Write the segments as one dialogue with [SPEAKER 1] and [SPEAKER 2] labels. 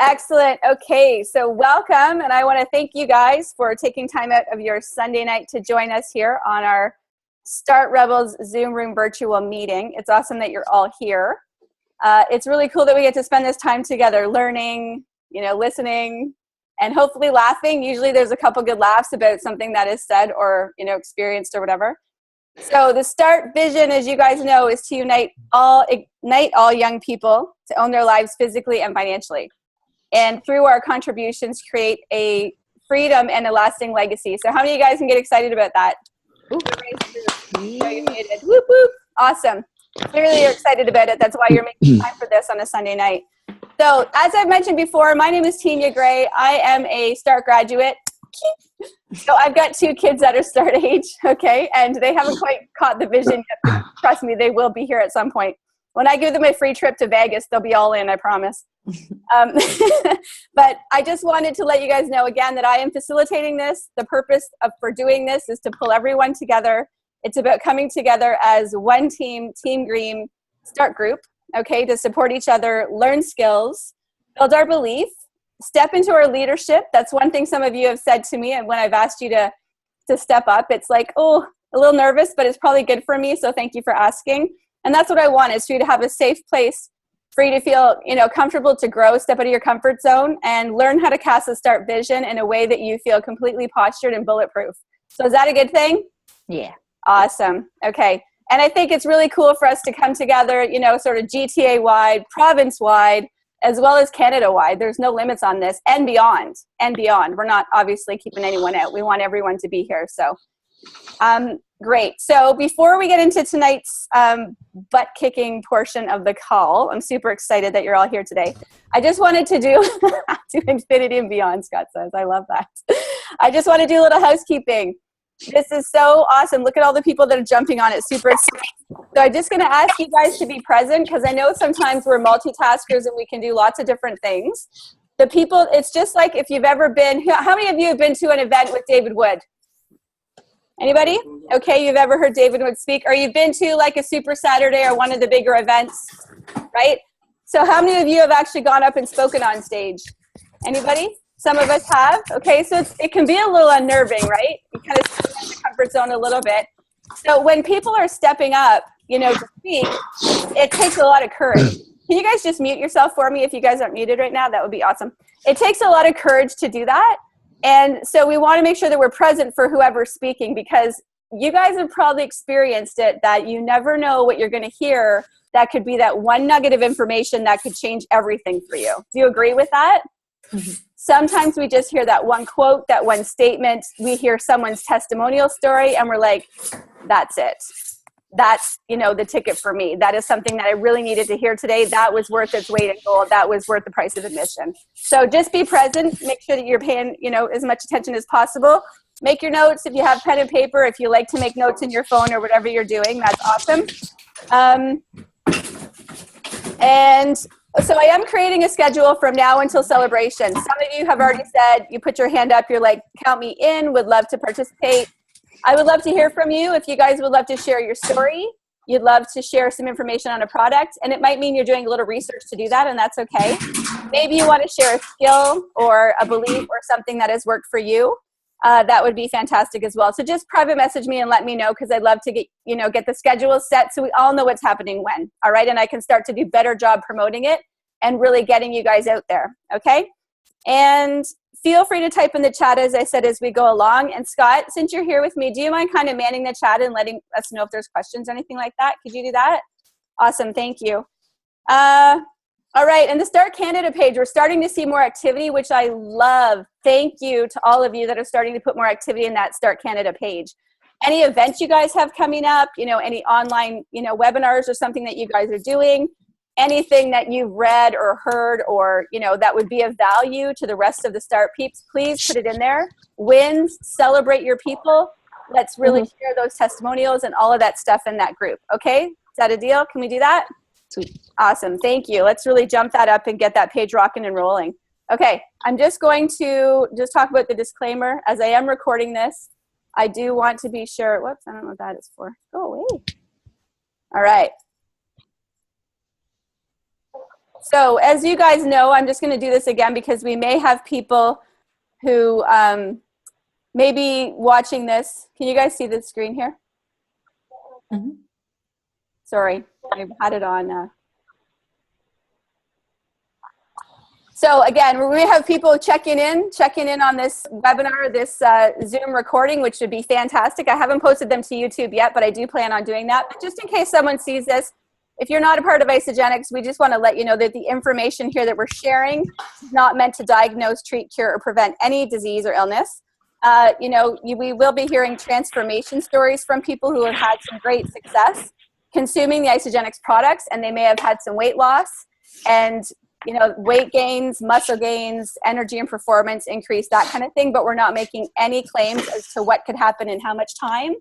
[SPEAKER 1] Excellent. Okay, so welcome, and I want to thank you guys for taking time out of your Sunday night to join us here on our Start Rebels Zoom Room virtual meeting. It's awesome that you're all here. It's really cool that we get to spend this time together learning, listening, and hopefully laughing. Usually there's a couple good laughs about something that is said or, experienced or whatever. So the START vision, as you guys know, is to ignite all young people to own their lives physically and financially. And through our contributions, create a freedom and a lasting legacy. So how many of you guys can get excited about that? Whoop, whoop. Awesome. Clearly you're excited about it. That's why you're making time for this on a Sunday night. So as I've mentioned before, my name is Tinya Gray. I am a START graduate. So I've got 2 kids that are START age, okay? And they haven't quite caught the vision yet. But trust me, they will be here at some point. When I give them a free trip to Vegas, they'll be all in, I promise. But I just wanted to let you guys know again that I am facilitating this. The purpose for doing this is to pull everyone together. It's about coming together as one team, Team Green, START group, okay, to support each other, learn skills, build our belief, step into our leadership. That's one thing some of you have said to me, and when I've asked you to step up, it's like, oh, a little nervous, but it's probably good for me, so thank you for asking. And that's what I want, is for you to have a safe place for you to feel, comfortable to grow, step out of your comfort zone, and learn how to cast a START vision in a way that you feel completely postured and bulletproof. So is that a good thing?
[SPEAKER 2] Yeah.
[SPEAKER 1] Awesome. Okay. And I think it's really cool for us to come together, sort of GTA-wide, province-wide, as well as Canada-wide. There's no limits on this, and beyond, and beyond. We're not obviously keeping anyone out. We want everyone to be here. So great. So before we get into tonight's butt-kicking portion of the call, I'm super excited that you're all here today. I just wanted to do to infinity and beyond, Scott says. I love that. I just want to do a little housekeeping. This is so awesome. Look at all the people that are jumping on it. Super excited. So I'm just going to ask you guys to be present, because I know sometimes we're multitaskers and we can do lots of different things. The people, it's just like if you've ever been, how many of you have been to an event with David Wood? Anybody? Okay, you've ever heard David Wood speak? Or you've been to like a Super Saturday or one of the bigger events, right? So how many of you have actually gone up and spoken on stage? Anybody? Some of us have. Okay, so it can be a little unnerving, right? You kind of step in the comfort zone a little bit. So when people are stepping up, to speak, it takes a lot of courage. Can you guys just mute yourself for me if you guys aren't muted right now? That would be awesome. It takes a lot of courage to do that. And so we want to make sure that we're present for whoever's speaking, because you guys have probably experienced it, that you never know what you're going to hear. That could be that one nugget of information that could change everything for you. Do you agree with that? Mm-hmm. Sometimes we just hear that one quote, that one statement. We hear someone's testimonial story and we're like, that's it. That's, the ticket for me. That is something that I really needed to hear today. That was worth its weight in gold. That was worth the price of admission. So just be present. Make sure that you're paying, as much attention as possible. Make your notes if you have pen and paper. If you like to make notes in your phone or whatever you're doing, that's awesome. And so I am creating a schedule from now until celebration. Some of you have already said, you put your hand up, you're like, count me in, would love to participate. I would love to hear from you. If you guys would love to share your story, you'd love to share some information on a product, and it might mean you're doing a little research to do that, and that's okay. Maybe you want to share a skill or a belief or something that has worked for you. That would be fantastic as well. So just private message me and let me know, because I'd love to get the schedule set so we all know what's happening when. All right, and I can start to do a better job promoting it and really getting you guys out there. Okay, and feel free to type in the chat, as I said, as we go along. And Scott, since you're here with me, do you mind kind of manning the chat and letting us know if there's questions or anything like that? Could you do that? Awesome, thank you. All right, and the Start Canada page, we're starting to see more activity, which I love. Thank you to all of you that are starting to put more activity in that Start Canada page. Any events you guys have coming up, any online, webinars or something that you guys are doing, anything that you've read or heard or, that would be of value to the rest of the Start peeps, please put it in there. Wins, celebrate your people. Let's really share those testimonials and all of that stuff in that group. Okay, is that a deal? Can we do that?
[SPEAKER 2] Sweet.
[SPEAKER 1] Awesome. Thank you. Let's really jump that up and get that page rocking and rolling. Okay. I'm just going to talk about the disclaimer. As I am recording this, I do want to be sure. Whoops. I don't know what that is for. Go away. All right. So as you guys know, I'm just going to do this again because we may have people who may be watching this. Can you guys see the screen here?
[SPEAKER 2] Mm-hmm.
[SPEAKER 1] Sorry, I had it on. So again, we have people checking in on this webinar, this Zoom recording, which would be fantastic. I haven't posted them to YouTube yet, but I do plan on doing that. But just in case someone sees this, if you're not a part of Isagenix, we just want to let you know that the information here that we're sharing is not meant to diagnose, treat, cure, or prevent any disease or illness. We will be hearing transformation stories from people who have had some great success consuming the Isagenix products, and they may have had some weight loss and weight gains, muscle gains, energy and performance increase, that kind of thing. But we're not making any claims as to what could happen in how much time.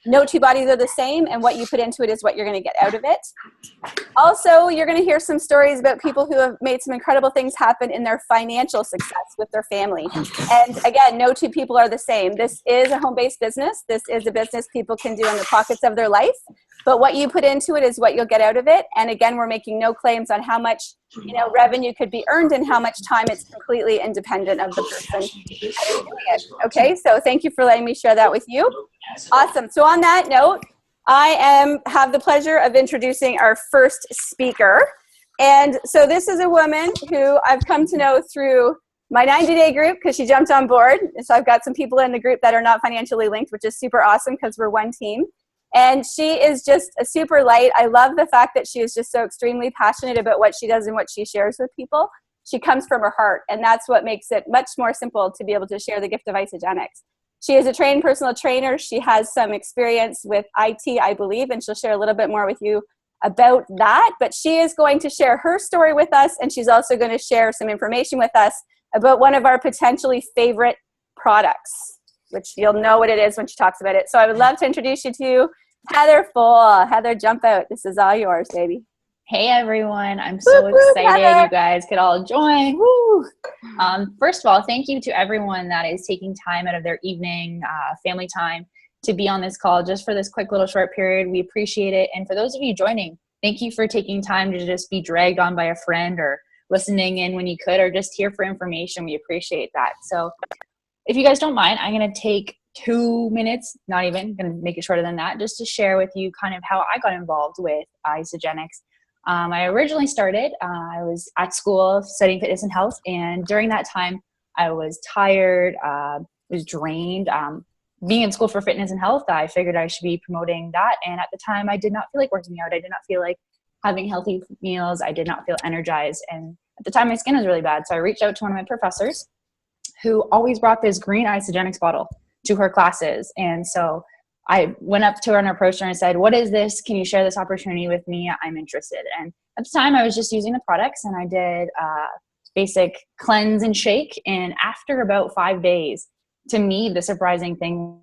[SPEAKER 1] No two bodies are the same, and what you put into it is what you're going to get out of it. Also, you're going to hear some stories about people who have made some incredible things happen in their financial success with their family. And again, no two people are the same. This is a home-based business. This is a business people can do in the pockets of their life. But what you put into it is what you'll get out of it. And again, we're making no claims on how much revenue could be earned and how much time. It's completely independent of the person that is doing it. Okay, so thank you for letting me share that with you. Awesome. So on that note, I have the pleasure of introducing our first speaker. And so this is a woman who I've come to know through my 90-day group because she jumped on board. So I've got some people in the group that are not financially linked, which is super awesome because we're one team. And she is just a super light. I love the fact that she is just so extremely passionate about what she does and what she shares with people. She comes from her heart, and that's what makes it much more simple to be able to share the gift of Isagenix. She is a trained personal trainer. She has some experience with IT, I believe, and she'll share a little bit more with you about that. But she is going to share her story with us, and she's also going to share some information with us about one of our potentially favorite products, which you'll know what it is when she talks about it. So I would love to introduce you to Heather Foell. Heather, jump out. This is all yours, baby.
[SPEAKER 2] Hey everyone, I'm so excited you guys could all join. Woo! First of all, thank you to everyone that is taking time out of their evening, family time to be on this call just for this quick little short period. We appreciate it. And for those of you joining, thank you for taking time to just be dragged on by a friend or listening in when you could, or just here for information. We appreciate that. So if you guys don't mind, I'm going to take 2 minutes, not even, going to make it shorter than that, just to share with you kind of how I got involved with Isagenix. I originally started, I was at school studying fitness and health, and during that time I was tired, was drained. Being in school for fitness and health, I figured I should be promoting that, and at the time I did not feel like working out. I did not feel like having healthy meals. I did not feel energized, and at the time my skin was really bad, so I reached out to one of my professors who always brought this green Isagenix bottle to her classes. And so I went up to her and approached her and said, "What is this? Can you share this opportunity with me? I'm interested." And at the time I was just using the products, and I did basic cleanse and shake. And after about 5 days, to me, the surprising thing,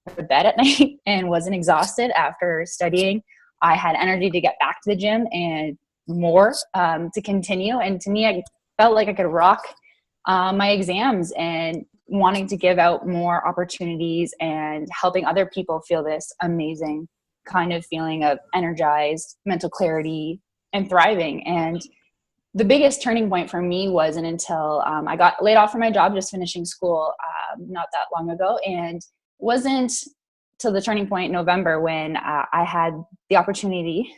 [SPEAKER 2] I went to bed at night and wasn't exhausted after studying. I had energy to get back to the gym and more to continue. And to me, I felt like I could rock my exams, and wanting to give out more opportunities and helping other people feel this amazing kind of feeling of energized, mental clarity, and thriving. And the biggest turning point for me wasn't until I got laid off from my job, just finishing school not that long ago, and wasn't till the turning point in November when I had the opportunity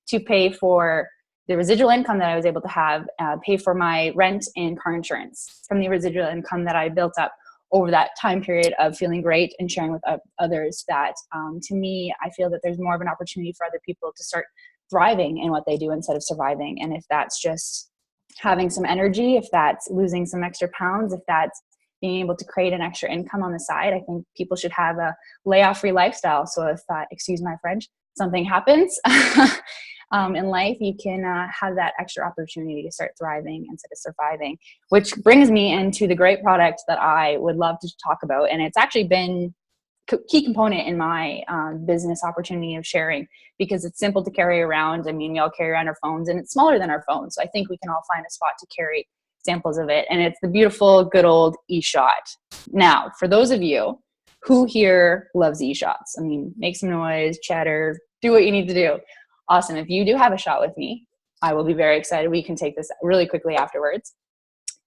[SPEAKER 2] to pay for the residual income that I was able to have, pay for my rent and car insurance from the residual income that I built up over that time period of feeling great and sharing with others. That to me, I feel that there's more of an opportunity for other people to start thriving in what they do instead of surviving. And if that's just having some energy, if that's losing some extra pounds, if that's being able to create an extra income on the side, I think people should have a layoff-free lifestyle. So if, excuse my French, something happens in life, you can have that extra opportunity to start thriving instead of surviving, which brings me into the great product that I would love to talk about. And it's actually been a key component in my business opportunity of sharing, because it's simple to carry around. I mean, we all carry around our phones, and it's smaller than our phones. So I think we can all find a spot to carry samples of it. And it's the beautiful, good old e-shot. Now, for those of you who here loves e-shots, I mean, make some noise, chatter, do what you need to do. Awesome. If you do have a shot with me, I will be very excited. We can take this really quickly afterwards.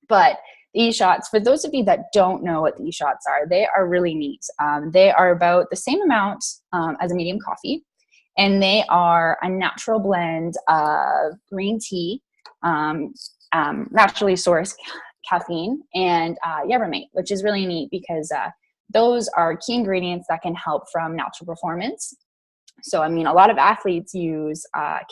[SPEAKER 2] But the e-shots, for those of you that don't know what the e-shots are, they are really neat. They are about the same amount as a medium coffee, and they are a natural blend of green tea, naturally sourced caffeine, and yerba mate, which is really neat because those are key ingredients that can help from natural performance. So, I mean, a lot of athletes use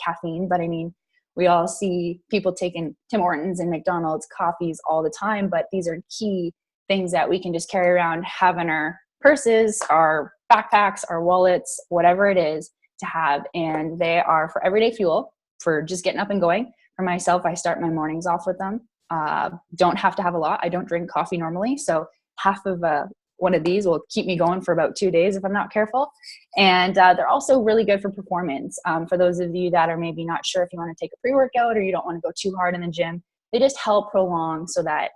[SPEAKER 2] caffeine, but I mean, we all see people taking Tim Hortons and McDonald's coffees all the time, but these are key things that we can just carry around, have in our purses, our backpacks, our wallets, whatever it is to have. And they are for everyday fuel, for just getting up and going. For myself, I start my mornings off with them. Don't have to have a lot. I don't drink coffee normally, so half of one of these will keep me going for about 2 days if I'm not careful. And they're also really good for performance. For those of you that are maybe not sure if you want to take a pre-workout or you don't want to go too hard in the gym, they just help prolong so that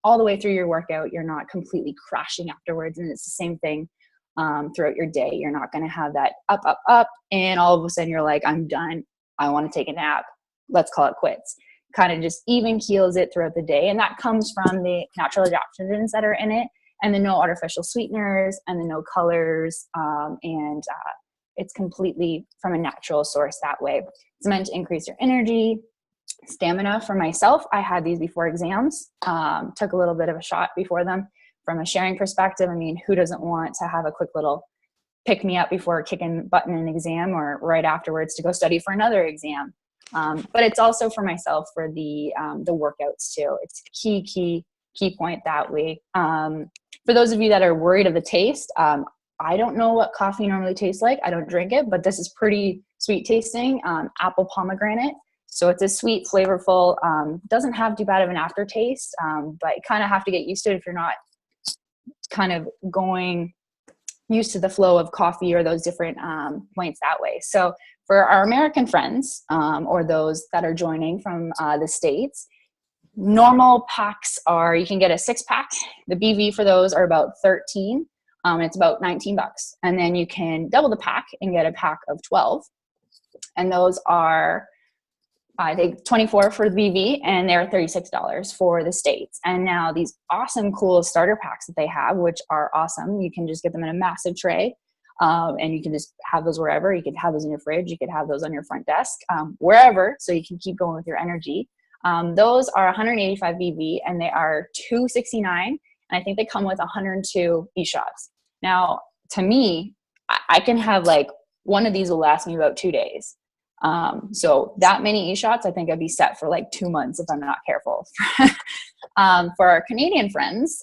[SPEAKER 2] all the way through your workout, you're not completely crashing afterwards. And it's the same thing throughout your day. You're not going to have that up, up, up, and all of a sudden you're like, I'm done. I want to take a nap. Let's call it quits. Kind of just even keels it throughout the day. And that comes from the natural adaptogens that are in it, and the no artificial sweeteners, and the no colors, and it's completely from a natural source that way. It's meant to increase your energy, stamina. For myself, I had these before exams, took a little bit of a shot before them. From a sharing perspective, I mean, who doesn't want to have a quick little pick me up before kicking butt in an exam or right afterwards to go study for another exam? But it's also for myself for the workouts too. It's a key point that way. For those of you that are worried of the taste, I don't know what coffee normally tastes like. I don't drink it, but this is pretty sweet tasting, apple pomegranate. So it's a sweet, flavorful, doesn't have too bad of an aftertaste, but you kind of have to get used to it if you're not kind of going used to the flow of coffee or those different points that way. So for our American friends or those that are joining from the States, normal packs are, you can get a 6-pack. The BV for those are about 13. It's about $19. And then you can double the pack and get a pack of 12. And those are, I think, 24 for the BV, and they're $36 for the States. And now these awesome, cool starter packs that they have, which are awesome. You can just get them in a massive tray. And you can just have those wherever. You could have those in your fridge. You could have those on your front desk, wherever, so you can keep going with your energy. Those are 185 BV, and they are $269. And I think they come with 102 e-shots. Now, to me, I can have like one of these will last me about 2 days. So that many e-shots, I think I'd be set for like 2 months if I'm not careful. For our Canadian friends,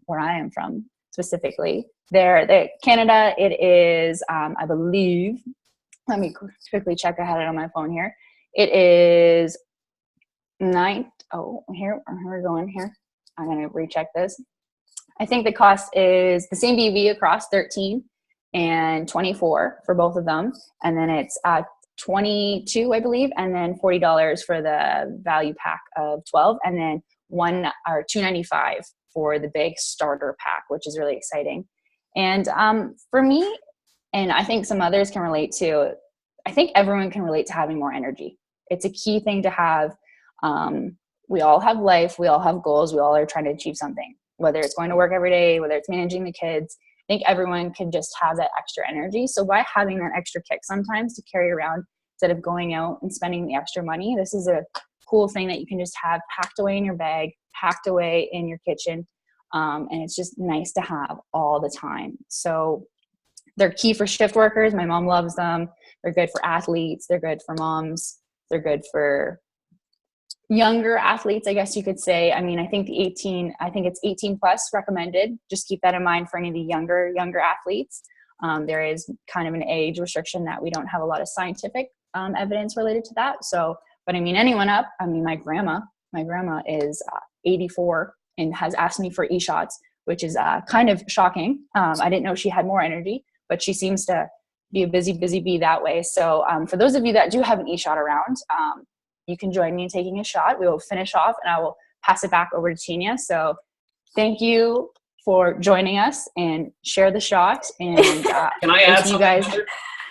[SPEAKER 2] where I am from specifically, they're Canada. It is, I believe, let me quickly check. I had it on my phone here. It is here we're going here. I'm going to recheck this. I think the cost is the same BV across 13 and 24 for both of them. And then it's 22, I believe, and then $40 for the value pack of 12, and then $295 for the big starter pack, which is really exciting. And for me, and I think some others can relate to, I think everyone can relate to having more energy. It's a key thing to have. We all have life, we all have goals, we all are trying to achieve something, whether it's going to work every day, whether it's managing the kids. I think everyone can just have that extra energy. So by having that extra kick sometimes to carry around instead of going out and spending the extra money, this is a cool thing that you can just have packed away in your bag, packed away in your kitchen. And it's just nice to have all the time. So they're key for shift workers. My mom loves them. They're good for athletes. They're good for moms. They're good for younger athletes, I guess you could say. I mean, I think it's 18 plus recommended. Just keep that in mind for any of the younger athletes. There is kind of an age restriction that we don't have a lot of scientific evidence related to that. So, but I mean, anyone up, I mean, my grandma is 84 and has asked me for e-shots, which is kind of shocking. I didn't know she had more energy, but she seems to be a busy bee that way. So for those of you that do have an e-shot around, you can join me in taking a shot. We will finish off and I will pass it back over to Tinya. So thank you for joining us, and share the shot. And
[SPEAKER 3] can I add
[SPEAKER 2] you guys?
[SPEAKER 3] Heather?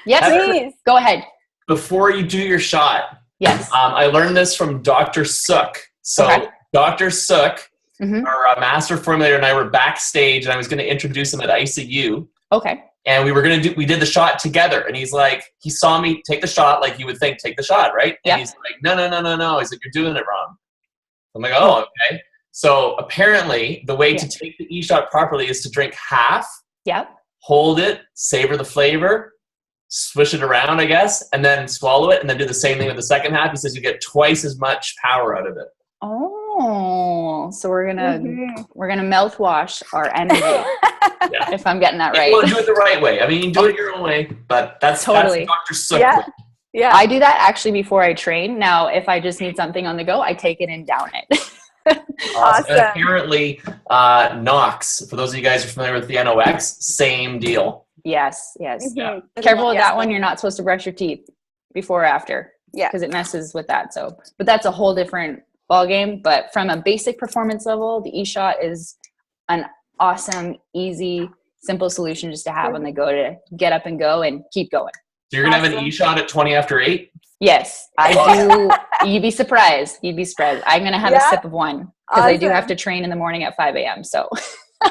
[SPEAKER 2] Yes,
[SPEAKER 1] please.
[SPEAKER 2] Go ahead.
[SPEAKER 3] Before you do your shot,
[SPEAKER 2] Yes.
[SPEAKER 3] I learned this from Dr. Sook. So
[SPEAKER 2] Okay.
[SPEAKER 3] Dr. Sook,
[SPEAKER 2] Mm-hmm.
[SPEAKER 3] our master formulator, and I were backstage, and I was going to introduce him at ICU.
[SPEAKER 2] Okay.
[SPEAKER 3] And we did the shot together. And he's like, he saw me take the shot like you would think, take the shot, right? And
[SPEAKER 2] Yep.
[SPEAKER 3] he's like, no. He's like, you're doing it wrong. I'm like, oh, okay. So apparently the way to take the e-shot properly is to drink half, hold it, savor the flavor, swish it around, I guess, and then swallow it, and then do the same thing with the second half. He says you get twice as much power out of it.
[SPEAKER 2] Oh, so we're gonna mouthwash our energy. If I'm getting that right.
[SPEAKER 3] You want to do it the right way. I mean, you can do it your own way, but that's
[SPEAKER 2] totally
[SPEAKER 3] Dr. Sook.
[SPEAKER 1] Yeah.
[SPEAKER 2] I do that actually before I train. Now, if I just need something on the go, I take it and down it.
[SPEAKER 1] Awesome.
[SPEAKER 3] And apparently, Nox, for those of you guys who are familiar with the NOx, same deal.
[SPEAKER 2] Yes.
[SPEAKER 1] Mm-hmm.
[SPEAKER 3] Yeah.
[SPEAKER 2] Careful with that one. You're not supposed to brush your teeth before or after.
[SPEAKER 1] Yeah.
[SPEAKER 2] Because it messes with that. So, but that's a whole different ball game. But from a basic performance level, the e-shot is an awesome, easy, simple solution just to have on the go to get up and go and keep going.
[SPEAKER 3] So you're going to have an e-shot at 20 after 8?
[SPEAKER 2] Yes, I do. You'd be surprised. I'm going to have a sip of one because I do have to train in the morning at 5 a.m. So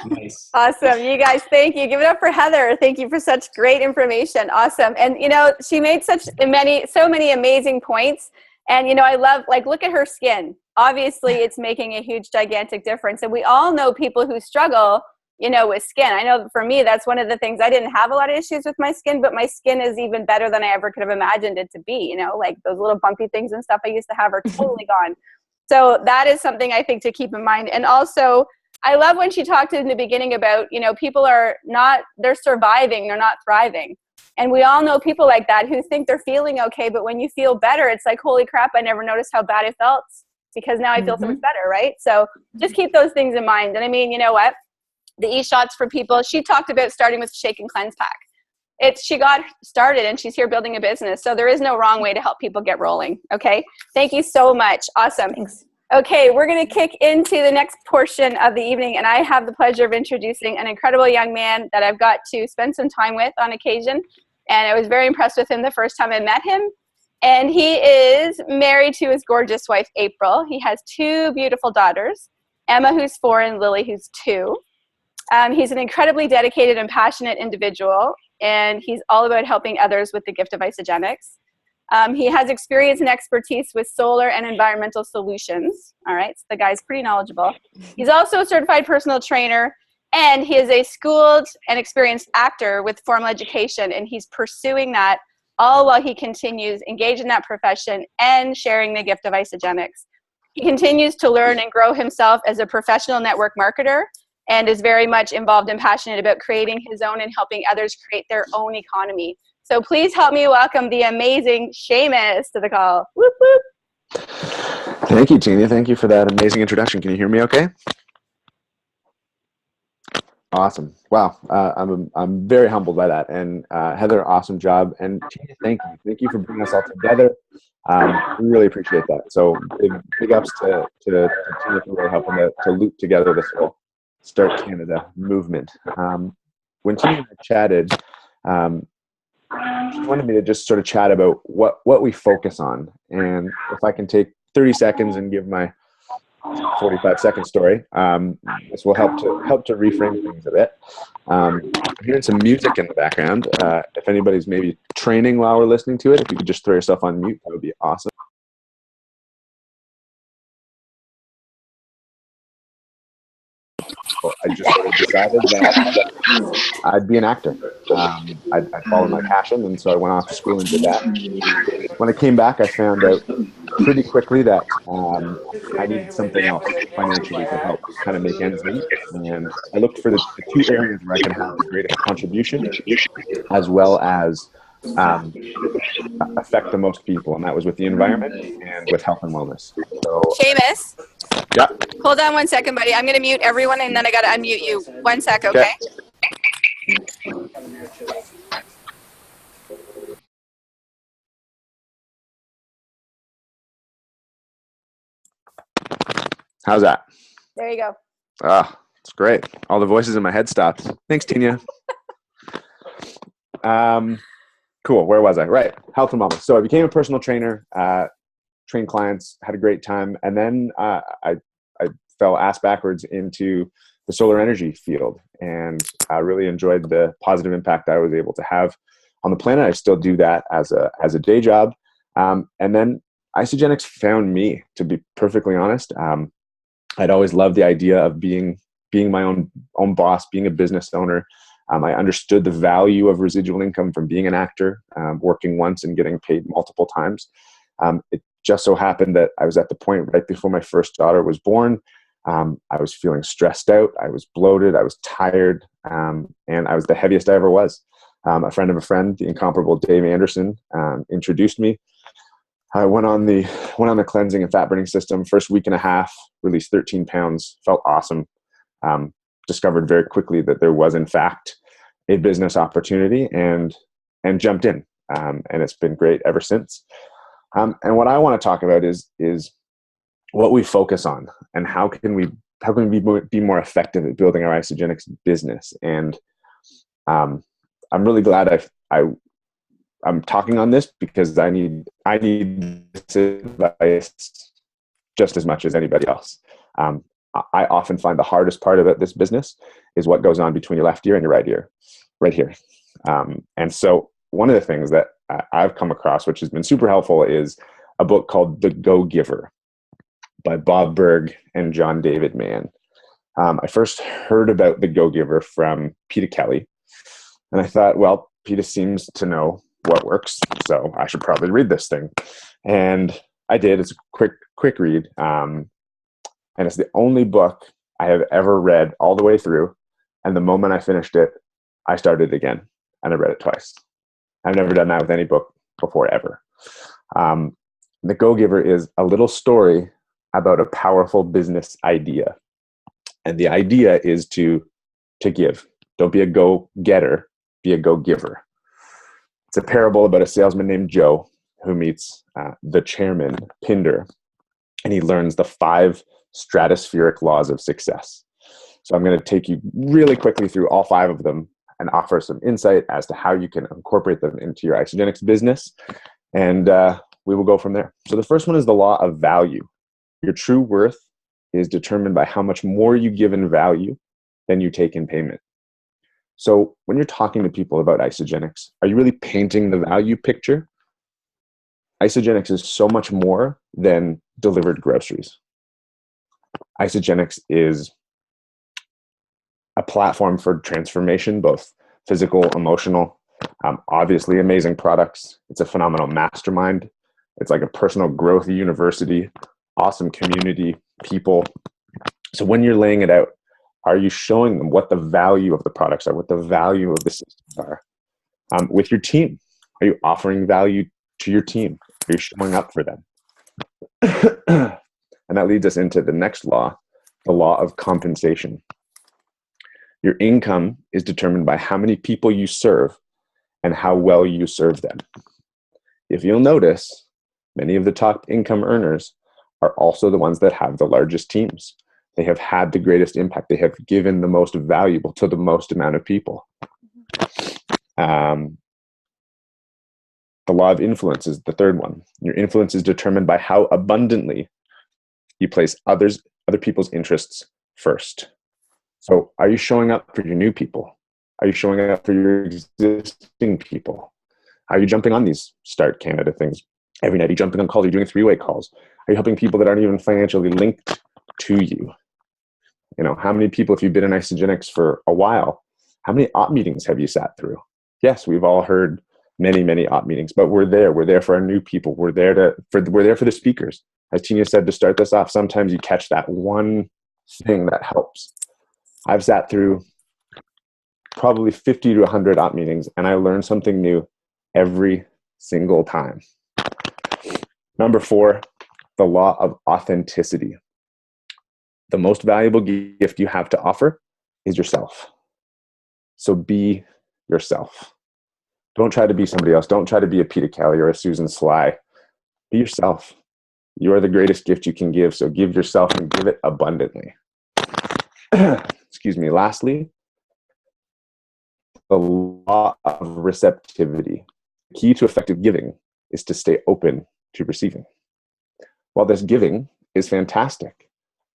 [SPEAKER 3] nice.
[SPEAKER 1] Awesome. You guys, thank you. Give it up for Heather. Thank you for such great information. Awesome. And, she made so many amazing points. And, I love, look at her skin. Obviously, it's making a huge, gigantic difference. And we all know people who struggle, with skin. I know for me, that's one of the things. I didn't have a lot of issues with my skin, but my skin is even better than I ever could have imagined it to be. Those little bumpy things and stuff I used to have are totally gone. So that is something I think to keep in mind. And also, I love when she talked in the beginning about, people they're surviving, they're not thriving. And we all know people like that who think they're feeling okay, but when you feel better, it's like, holy crap, I never noticed how bad it felt because now I feel so much better, right? So just keep those things in mind. And I mean, you know what? The e-shots for people, she talked about starting with Shake and Cleanse Pack. She got started and she's here building a business. So there is no wrong way to help people get rolling. Okay. Thank you so much. Awesome.
[SPEAKER 2] Thanks.
[SPEAKER 1] Okay. We're going to kick into the next portion of the evening. And I have the pleasure of introducing an incredible young man that I've got to spend some time with on occasion. And I was very impressed with him the first time I met him. And he is married to his gorgeous wife, April. He has 2 beautiful daughters, Emma, who's 4, and Lily, who's 2. He's an incredibly dedicated and passionate individual, and he's all about helping others with the gift of Isagenix. He has experience and expertise with solar and environmental solutions. All right, so the guy's pretty knowledgeable. He's also a certified personal trainer, and he is a schooled and experienced actor with formal education, and he's pursuing that all while he continues engaged in that profession and sharing the gift of Isagenix. He continues to learn and grow himself as a professional network marketer, and is very much involved and passionate about creating his own and helping others create their own economy. So please help me welcome the amazing Shamus to the call. Whoop, whoop.
[SPEAKER 4] Thank you, Tinya. Thank you for that amazing introduction. Can you hear me okay? Awesome. Wow. I'm very humbled by that. And Heather, awesome job. And Tinya, thank you. Thank you for bringing us all together. We really appreciate that. So big ups to Tinya for really helping to loop together this whole Start Canada movement. When Tinya and I chatted, she wanted me to just sort of chat about what we focus on. And if I can take 30 seconds and give my 45-second story, this will help to reframe things a bit. I'm hearing some music in the background. If anybody's maybe training while we're listening to it, if you could just throw yourself on mute, that would be awesome. I just sort of decided that I'd be an actor. I'd followed my passion, and so I went off to school and did that. When I came back, I found out pretty quickly that I needed something else financially to help kind of make ends meet. And I looked for the 2 areas where I can have the greatest contribution, as well as affect the most people, and that was with the environment and with health and wellness. So,
[SPEAKER 1] Shamus,
[SPEAKER 4] yeah.
[SPEAKER 1] Hold on 1 second, buddy. I'm going to mute everyone, and then I got to unmute you. 1 sec, okay?
[SPEAKER 4] How's that?
[SPEAKER 1] There you go.
[SPEAKER 4] Ah, it's great. All the voices in my head stopped. Thanks, Tinya. Cool. Where was I? Right. Health and wellness. So I became a personal trainer trained clients, had a great time. And then I fell ass backwards into the solar energy field, and I really enjoyed the positive impact I was able to have on the planet. I still do that as a day job. And then Isagenix found me, to be perfectly honest. I'd always loved the idea of being my own boss, being a business owner. I understood the value of residual income from being an actor, working once and getting paid multiple times. It just so happened that I was at the point right before my first daughter was born. I was feeling stressed out. I was bloated. I was tired. And I was the heaviest I ever was. A friend of a friend, the incomparable Dave Anderson, introduced me. I went on the cleansing and fat burning system. First week and a half, released 13 pounds, felt awesome. Discovered very quickly that there was in fact a business opportunity, and jumped in. And it's been great ever since. And what I want to talk about is what we focus on, and how can we be more effective at building our Isagenix business. And I'm really glad I'm talking on this, because I need this advice just as much as anybody else. I often find the hardest part about this business is what goes on between your left ear and your right ear, right here. And so one of the things that I've come across, which has been super helpful, is a book called The Go-Giver by Bob Berg and John David Mann. I first heard about The Go-Giver from Peter Kelly, and I thought, well, Peter seems to know what works, so I should probably read this thing. And I did. It's a quick read. And it's the only book I have ever read all the way through. And the moment I finished it, I started again, and I read it twice. I've never done that with any book before, ever. The Go-Giver is a little story about a powerful business idea. And the idea is to give. Don't be a go-getter, be a go-giver. It's a parable about a salesman named Joe who meets the chairman, Pinder, and he learns the 5 stratospheric laws of success. So I'm going to take you really quickly through all 5 of them and offer some insight as to how you can incorporate them into your Isagenix business. And we will go from there. So the first one is the law of value. Your true worth is determined by how much more you give in value than you take in payment. So when you're talking to people about Isagenix, are you really painting the value picture? Isagenix is so much more than delivered groceries. Isagenix is a platform for transformation, both physical, emotional, obviously amazing products. It's a phenomenal mastermind. It's like a personal growth university, awesome community, people. So when you're laying it out, are you showing them what the value of the products are, what the value of the systems are? With your team, are you offering value to your team? Are you showing up for them? And that leads us into the next law, the law of compensation. Your income is determined by how many people you serve and how well you serve them. If you'll notice, many of the top income earners are also the ones that have the largest teams. They have had the greatest impact. They have given the most valuable to the most amount of people. The law of influence is the third one. Your influence is determined by how abundantly you place other people's interests first. So are you showing up for your new people? Are you showing up for your existing people? Are you jumping on these Start Canada things every night? Are you jumping on calls? Are you doing 3-way calls? Are you helping people that aren't even financially linked to you? You know, how many people, if you've been in Isagenix for a while, how many op meetings have you sat through? Yes, we've all heard many op meetings, but we're there. We're there for our new people. We're there for the speakers. As Tinya said to start this off, sometimes you catch that one thing that helps. I've sat through probably 50 to 100 op meetings, and I learn something new every single time. Number 4, the law of authenticity. The most valuable gift you have to offer is yourself. So be yourself. Don't try to be somebody else. Don't try to be a Peter Kelly or a Susan Sly. Be yourself. You are the greatest gift you can give, so give yourself and give it abundantly. Excuse me. Lastly, the law of receptivity. The key to effective giving is to stay open to receiving. while this giving is fantastic,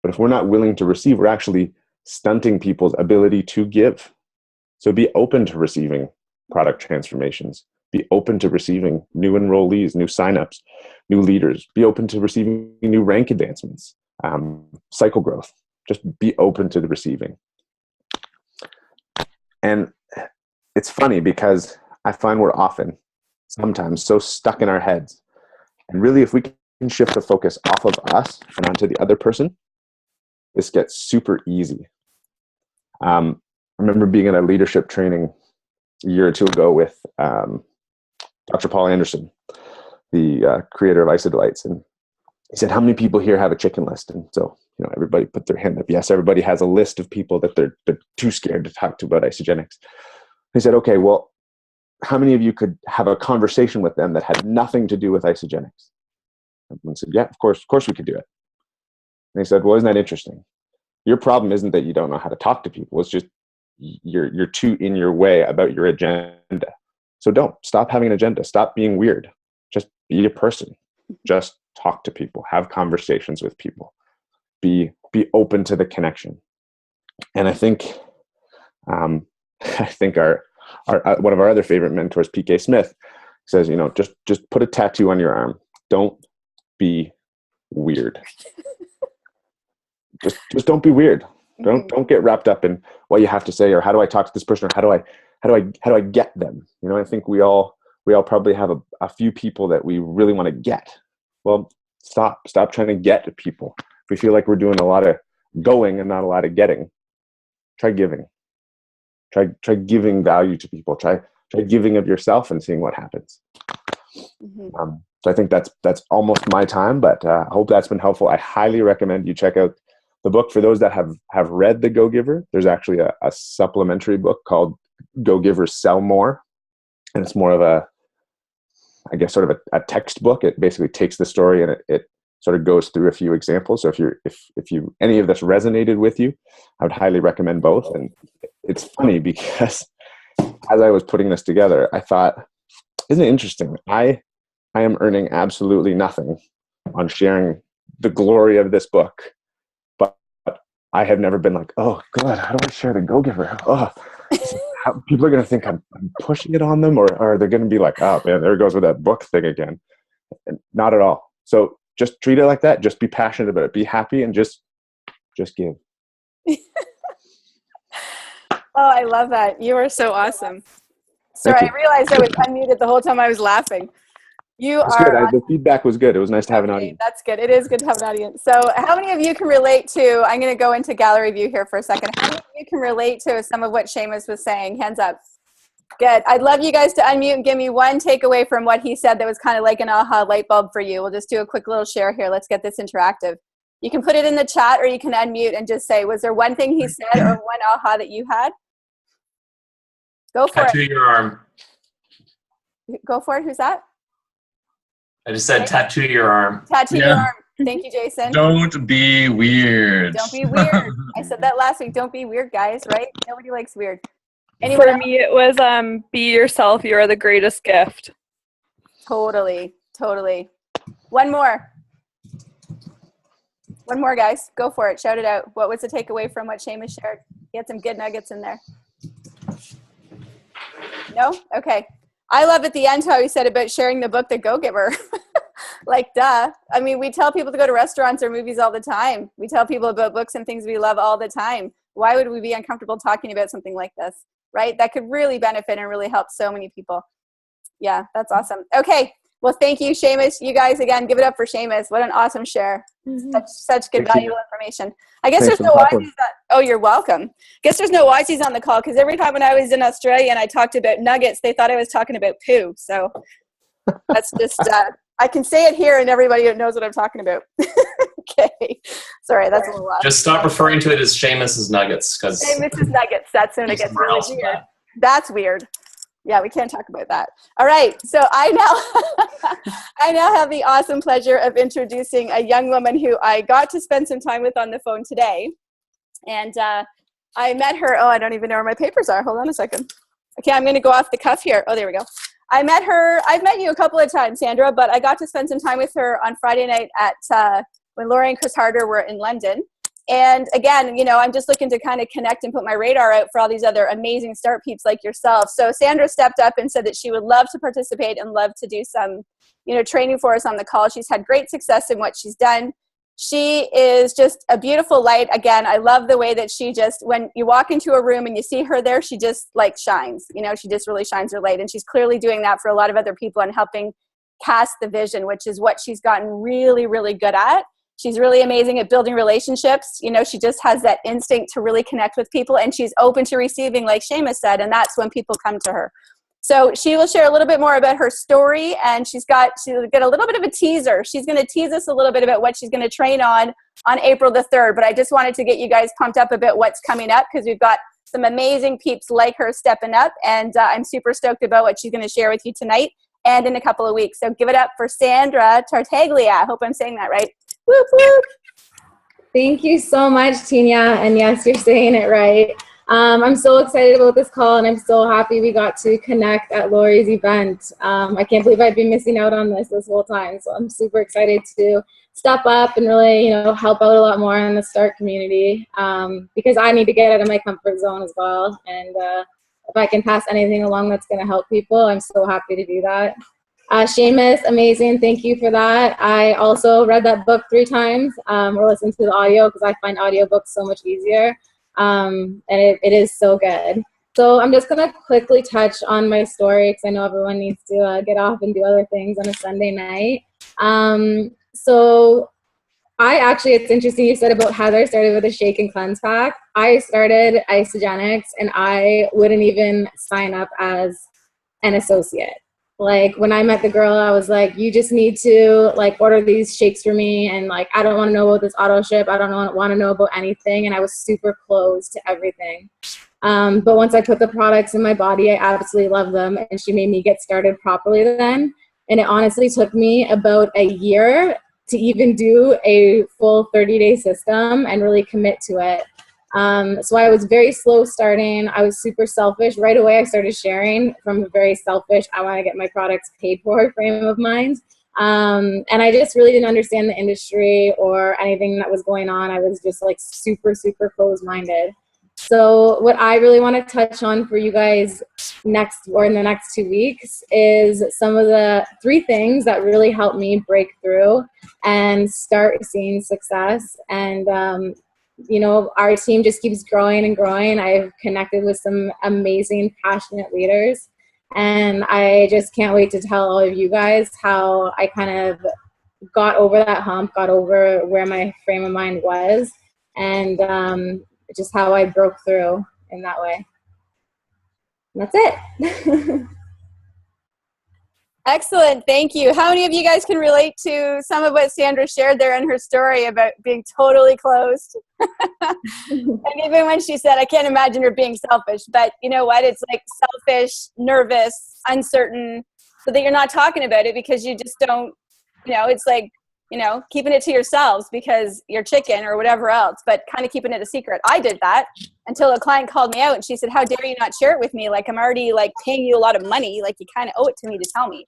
[SPEAKER 4] but if we're not willing to receive, we're actually stunting people's ability to give. So be open to receiving product transformations. Be open to receiving new enrollees, new signups, new leaders. Be open to receiving new rank advancements, cycle growth. Just be open to the receiving. And it's funny because I find we're often, sometimes, so stuck in our heads. And really, if we can shift the focus off of us and onto the other person, this gets super easy. I remember being in a leadership training a year or two ago with Dr. Paul Anderson, the creator of Isagenix, and he said, how many people here have a chicken list? And so, everybody put their hand up. Yes, everybody has a list of people that they're too scared to talk to about Isagenix. He said, okay, well, how many of you could have a conversation with them that had nothing to do with Isagenix? Everyone said, yeah, of course we could do it. And he said, well, isn't that interesting? Your problem isn't that you don't know how to talk to people. It's just you're too in your way about your agenda. So don't. Stop having an agenda. Stop being weird. Just be a person. Just talk to people. Have conversations with people. Be open to the connection. And I think our one of our other favorite mentors, PK Smith, says, just put a tattoo on your arm. Don't be weird. just don't be weird. Don't get wrapped up in what you have to say, or how do I talk to this person, or how do I get them? I think we all probably have a few people that we really want to get. Well, stop trying to get to people. If we feel like we're doing a lot of going and not a lot of getting, try giving. Try giving value to people. Try giving of yourself and seeing what happens. So I think that's almost my time, but I hope that's been helpful. I highly recommend you check out the book. For those that have read The Go-Giver, there's actually a supplementary book called Go-Giver Sell More. And it's more of sort of a textbook. It basically takes the story and it sort of goes through a few examples. So if you any of this resonated with you, I would highly recommend both. And it's funny because as I was putting this together, I thought, isn't it interesting? I am earning absolutely nothing on sharing the glory of this book, but I have never been like, oh God, how do I share The Go-Giver? Oh, people are going to think I'm pushing it on them, or are they going to be like, oh man, there it goes with that book thing again. And not at all. So just treat it like that. Just be passionate about it. Be happy and just give.
[SPEAKER 1] Oh, I love that. You are so awesome. Sorry, I realized I was unmuted the whole time I was laughing.
[SPEAKER 4] That's good. The feedback was good. It was nice to have an audience.
[SPEAKER 1] That's good. It is good to have an audience. So how many of you can relate to, I'm going to go into gallery view here for a second. How many of you can relate to some of what Shamus was saying? Hands up. Good. I'd love you guys to unmute and give me one takeaway from what he said that was kind of like an aha light bulb for you. We'll just do a quick little share here. Let's get this interactive. You can put it in the chat, or you can unmute and just say, was there one thing he said or one aha that you had? Go for it.
[SPEAKER 3] Tattoo your arm.
[SPEAKER 1] Go for it. Who's that?
[SPEAKER 3] I just said tattoo your arm.
[SPEAKER 1] Tattoo your arm. Thank you, Jason.
[SPEAKER 5] Don't be weird.
[SPEAKER 1] Don't be weird. I said that last week. Don't be weird, guys, right? Nobody likes weird.
[SPEAKER 6] Anyone For me, it was be yourself. You are the greatest gift.
[SPEAKER 1] Totally. One more, guys. Go for it. Shout it out. What was the takeaway from what Shamus shared? He had some good nuggets in there. No? Okay. I love at the end how he said about sharing the book, The Go-Giver. Like, duh. I mean, we tell people to go to restaurants or movies all the time. We tell people about books and things we love all the time. Why would we be uncomfortable talking about something like this, right? That could really benefit and really help so many people. Yeah, that's awesome. Okay. Well, thank you, Shamus. You guys, again, give it up for Shamus. What an awesome share. Such good, valuable information. I guess there's no Wisey's. Oh, you're welcome. Guess there's no Wisey's on the call, because every time when I was in Australia and I talked about nuggets, they thought I was talking about poo. So that's just, I can say it here and everybody knows what I'm talking about. Okay. Sorry, that's a little loud.
[SPEAKER 3] Just stop referring to it as Shamus's nuggets.
[SPEAKER 1] Shamus's nuggets. That's when it gets really weird. That's weird. Yeah, we can't talk about that. All right, so I now have the awesome pleasure of introducing a young woman who I got to spend some time with on the phone today. And I met her, I don't even know where my papers are. Hold on a second. Okay, I'm going to go off the cuff here. Oh, there we go. I met her. I've met you a couple of times, Sandra, but I got to spend some time with her on Friday night at when Lori and Chris Harder were in London. And again, you know, I'm just looking to kind of connect and put my radar out for all these other amazing start peeps like yourself. So Sandra stepped up and said that she would love to participate and love to do some, you know, training for us on the call. She's had great success in what she's done. She is just a beautiful light. Again, I love the way that she just, when you walk into a room and you see her there, she just like shines, you know, she just really shines her light. And she's clearly doing that for a lot of other people and helping cast the vision, which is what she's gotten really, really good at. She's really amazing at building relationships. You know, she just has that instinct to really connect with people, and she's open to receiving, like Shamus said, and that's when people come to her. So she will share a little bit more about her story, and she'll get a little bit of a teaser. She's going to tease us a little bit about what she's going to train on April the 3rd, but I just wanted to get you guys pumped up about what's coming up because we've got some amazing peeps like her stepping up, and I'm super stoked about what she's going to share with you tonight and in a couple of weeks. So give it up for Sandra Tartaglia. I hope I'm saying that right. Whoop, whoop.
[SPEAKER 7] Thank you so much, Tinya. And yes, you're saying it right. I'm so excited about this call, and I'm so happy we got to connect at Lori's event. I can't believe I've been missing out on this whole time. So I'm super excited to step up and really, you know, help out a lot more in the START community because I need to get out of my comfort zone as well. And if I can pass anything along that's going to help people, I'm so happy to do that. Shamus, amazing. Thank you for that. I also read that book 3 times or listened to the audio because I find audiobooks so much easier. And it is so good. So I'm just going to quickly touch on my story because I know everyone needs to get off and do other things on a Sunday night. So it's interesting you said about Heather started with a shake and cleanse pack. I started Isagenix and I wouldn't even sign up as an associate. Like when I met the girl, I was like, you just need to like order these shakes for me. And like, I don't want to know about this auto ship. I don't want to know about anything. And I was super closed to everything. But once I put the products in my body, I absolutely love them. And she made me get started properly then. And it honestly took me about a year to even do a full 30-day system and really commit to it. So I was very slow starting. I was super selfish. Right away, I started sharing from a very selfish, I want to get my products paid for frame of mind. And I just really didn't understand the industry or anything that was going on. I was just like super, super closed-minded. So what I really want to touch on for you guys in the next 2 weeks is some of the 3 things that really helped me break through and start seeing success. And you know, our team just keeps growing and growing. I've connected with some amazing, passionate leaders. And I just can't wait to tell all of you guys how I kind of got over that hump, got over where my frame of mind was, and just how I broke through in that way. And that's it.
[SPEAKER 1] Excellent. Thank you. How many of you guys can relate to some of what Sandra shared there in her story about being totally closed? And even when she said, I can't imagine her being selfish, but you know what? It's like selfish, nervous, uncertain, so that you're not talking about it because you just don't, you know, it's like, you know, keeping it to yourselves because you're chicken or whatever else, but kind of keeping it a secret. I did that until a client called me out and she said, how dare you not share it with me? Like, I'm already like paying you a lot of money. Like, you kind of owe it to me to tell me.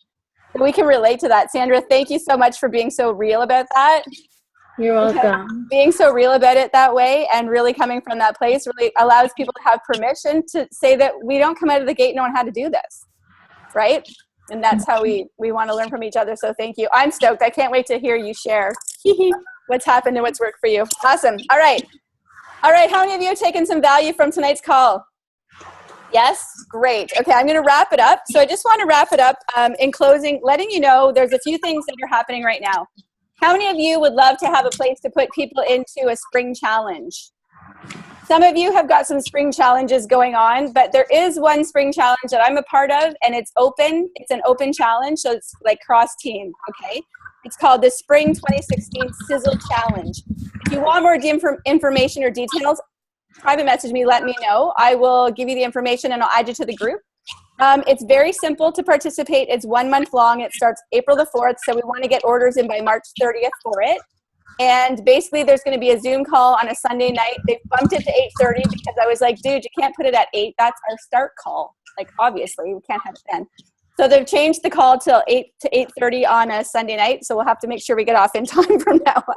[SPEAKER 1] So we can relate to that. Sandra, thank you so much for being so real about that.
[SPEAKER 7] You're welcome.
[SPEAKER 1] Being so real about it that way and really coming from that place really allows people to have permission to say that we don't come out of the gate knowing how to do this, right? And that's how we want to learn from each other. So thank you. I'm stoked. I can't wait to hear you share what's happened and what's worked for you. Awesome. All right. How many of you have taken some value from tonight's call? Yes? Great. Okay, I'm going to wrap it up. So I just want to wrap it up in closing, letting you know there's a few things that are happening right now. How many of you would love to have a place to put people into a spring challenge? Some of you have got some spring challenges going on, but there is one spring challenge that I'm a part of, and it's open. It's an open challenge, so it's like cross-team, okay? It's called the Spring 2016 Sizzle Challenge. If you want more information or details, private message me, let me know. I will give you the information, and I'll add you to the group. It's very simple to participate. It's 1 month long. It starts April the 4th, so we want to get orders in by March 30th for it. And basically, there's going to be a Zoom call on a Sunday night. They've bumped it to 8:30 because I was like, dude, you can't put it at 8. That's our start call. Like, obviously, we can't have it then. So they've changed the call till 8 to 8:30 on a Sunday night. So we'll have to make sure we get off in time from now on.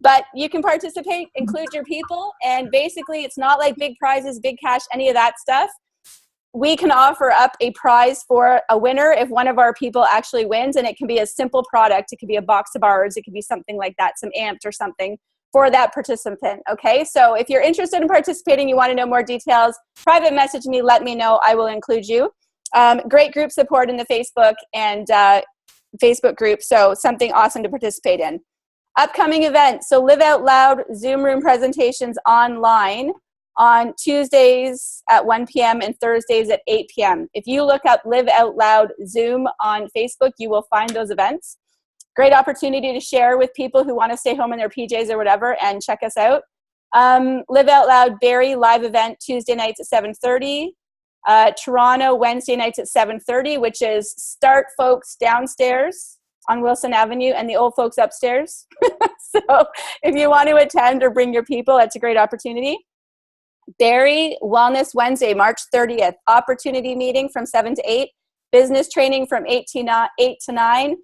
[SPEAKER 1] But you can participate, include your people. And basically, it's not like big prizes, big cash, any of that stuff. We can offer up a prize for a winner if one of our people actually wins. And it can be a simple product. It could be a box of bars. It could be something like that, some amps or something for that participant. Okay. So if you're interested in participating, you want to know more details, private message me, let me know. I will include you. Great group support in the Facebook and Facebook group. So something awesome to participate in. Upcoming events. So Live Out Loud Zoom room presentations online on Tuesdays at 1 p.m. and Thursdays at 8 p.m. If you look up Live Out Loud Zoom on Facebook, you will find those events. Great opportunity to share with people who want to stay home in their PJs or whatever and check us out. Live Out Loud Barrie live event Tuesday nights at 7:30. Toronto Wednesday nights at 7:30, which is Start Folks downstairs on Wilson Avenue and the old folks upstairs. So if you want to attend or bring your people, that's a great opportunity. Barrie Wellness Wednesday, March 30th. Opportunity meeting from 7 to 8. Business training from 8 to 9.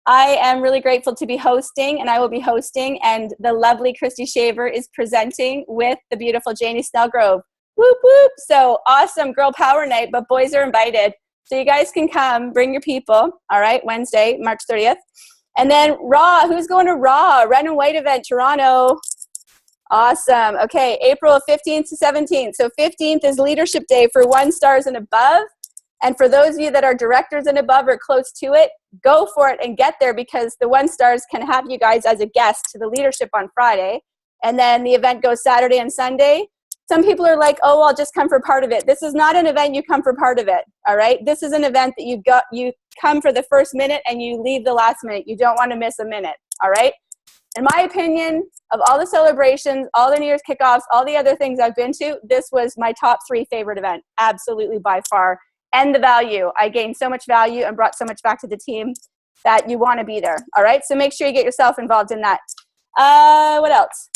[SPEAKER 1] I am really grateful to be hosting, and I will be hosting, and the lovely Christy Shaver is presenting with the beautiful Janie Snellgrove. Whoop, whoop. So awesome girl power night, but boys are invited. So you guys can come, bring your people. All right, Wednesday, March 30th. And then Raw, who's going to Raw? Red and White event, Toronto. Awesome. Okay, April 15th to 17th. So 15th is Leadership Day for 1 stars and above. And for those of you that are directors and above or close to it, go for it and get there, because the 1 stars can have you guys as a guest to the leadership on Friday. And then the event goes Saturday and Sunday. Some people are like, oh, I'll just come for part of it. This is not an event you come for part of it, all right? This is an event that you come for the first minute and you leave the last minute. You don't want to miss a minute, all right? In my opinion, of all the celebrations, all the New Year's kickoffs, all the other things I've been to, this was my top 3 favorite event, absolutely by far. And the value. I gained so much value and brought so much back to the team that you want to be there, all right? So make sure you get yourself involved in that. What else?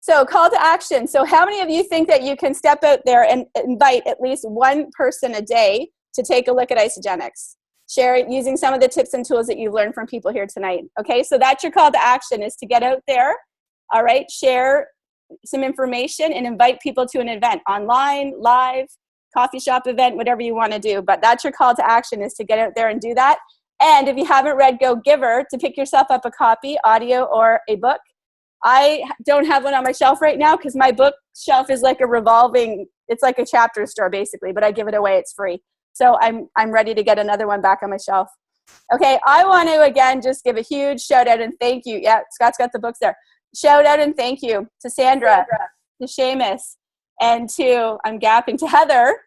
[SPEAKER 1] So call to action. So how many of you think that you can step out there and invite at least 1 person a day to take a look at Isagenix? Share it using some of the tips and tools that you've learned from people here tonight. Okay, so that's your call to action, is to get out there, all right, share some information and invite people to an event, online, live, coffee shop event, whatever you want to do. But that's your call to action, is to get out there and do that. And if you haven't read Go Giver, to pick yourself up a copy, audio or a book. I don't have one on my shelf right now because my bookshelf is like a revolving, it's like a chapter store basically, but I give it away, it's free. So I'm ready to get another one back on my shelf. Okay, I want to again just give a huge shout out and thank you. Yeah, Scott's got the books there. Shout out and thank you to Sandra, to Shamus, and to, I'm gapping, to Heather,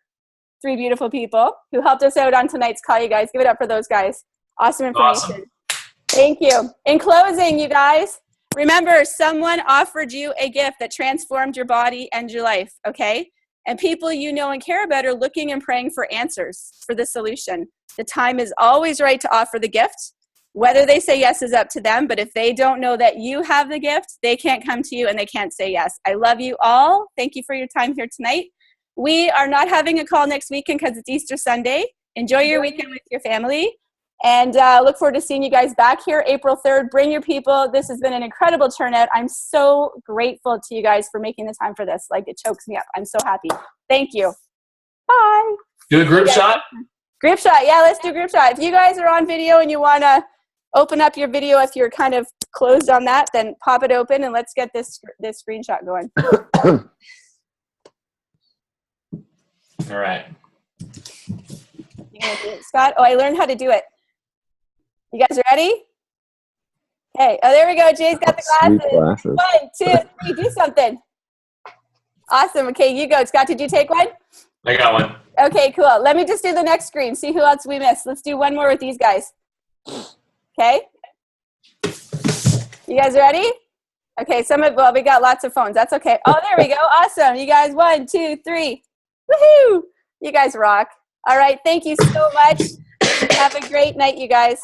[SPEAKER 1] 3 beautiful people who helped us out on tonight's call, you guys. Give it up for those guys. Awesome information. Awesome. Thank you. In closing, you guys, remember, someone offered you a gift that transformed your body and your life, okay? And people you know and care about are looking and praying for answers, for the solution. The time is always right to offer the gift. Whether they say yes is up to them, but if they don't know that you have the gift, they can't come to you and they can't say yes. I love you all. Thank you for your time here tonight. We are not having a call next weekend because it's Easter Sunday. Enjoy your weekend with your family. And look forward to seeing you guys back here April 3rd. Bring your people. This has been an incredible turnout. I'm so grateful to you guys for making the time for this. Like, it chokes me up. I'm so happy. Thank you. Bye.
[SPEAKER 3] Do a group shot?
[SPEAKER 1] Group shot. Yeah, let's do a group shot. If you guys are on video and you want to open up your video, if you're kind of closed on that, then pop it open and let's get this screenshot going.
[SPEAKER 3] All right.
[SPEAKER 1] You gonna do it, Scott? Oh, I learned how to do it. You guys ready? Okay. Oh, there we go. Jay's got the glasses. 1, 2, 3. Do something. Awesome. Okay, you go. Scott, did you take one?
[SPEAKER 3] I got one.
[SPEAKER 1] Okay, cool. Let me just do the next screen. See who else we missed. Let's do one more with these guys. Okay. You guys ready? Okay. Well, we got lots of phones. That's okay. Oh, there we go. Awesome. You guys, 1, 2, 3. Woohoo! You guys rock. All right. Thank you so much. Have a great night, you guys.